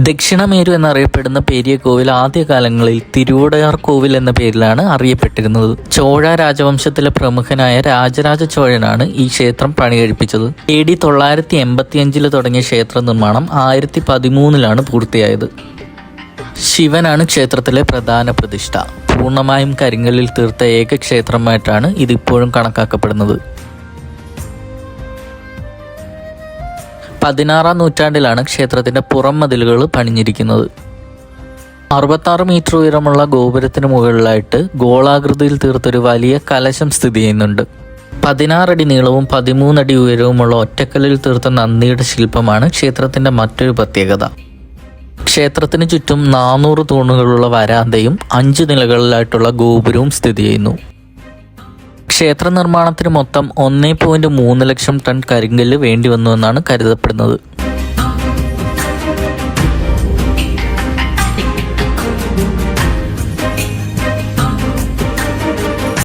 ദക്ഷിണമേരു എന്നറിയപ്പെടുന്ന പെരിയ കോവിൽ ആദ്യകാലങ്ങളിൽ തിരുവുടയാർ കോവിൽ എന്ന പേരിലാണ് അറിയപ്പെട്ടിരുന്നത്. ചോഴ രാജവംശത്തിലെ പ്രമുഖനായ രാജരാജ ചോഴനാണ് ഈ ക്ഷേത്രം പണികഴിപ്പിച്ചത്. AD 985 തുടങ്ങിയ ക്ഷേത്ര നിർമ്മാണം 1013 പൂർത്തിയായത്. ശിവനാണ് ക്ഷേത്രത്തിലെ പ്രധാന പ്രതിഷ്ഠ. പൂർണ്ണമായും കരിങ്കല്ലിൽ തീർത്ത ഏക ക്ഷേത്രമായിട്ടാണ് ഇതിപ്പോഴും കണക്കാക്കപ്പെടുന്നത്. 16-ാം നൂറ്റാണ്ടിലാണ് ക്ഷേത്രത്തിന്റെ പുറം മതിലുകൾ പണിഞ്ഞിരിക്കുന്നത്. 66 മീറ്റർ ഉയരമുള്ള ഗോപുരത്തിന് മുകളിലായിട്ട് ഗോളാകൃതിയിൽ തീർത്തൊരു വലിയ കലശം സ്ഥിതി ചെയ്യുന്നുണ്ട്. 16 അടി നീളവും 13 അടി ഉയരവുമുള്ള ഒറ്റക്കല്ലിൽ തീർത്ത നന്ദിയുടെ ശില്പമാണ് ക്ഷേത്രത്തിന്റെ മറ്റൊരു പ്രത്യേകത. ക്ഷേത്രത്തിന് ചുറ്റും 400 തൂണുകളുള്ള വരാന്തയും 5 നിലകളിലായിട്ടുള്ള ഗോപുരവും സ്ഥിതി ചെയ്യുന്നു. ക്ഷേത്ര നിർമ്മാണത്തിന് മൊത്തം 1.3 ലക്ഷം ടൺ കരിങ്കല്ല് വേണ്ടിവന്നുവെന്നാണ് കരുതപ്പെടുന്നത്.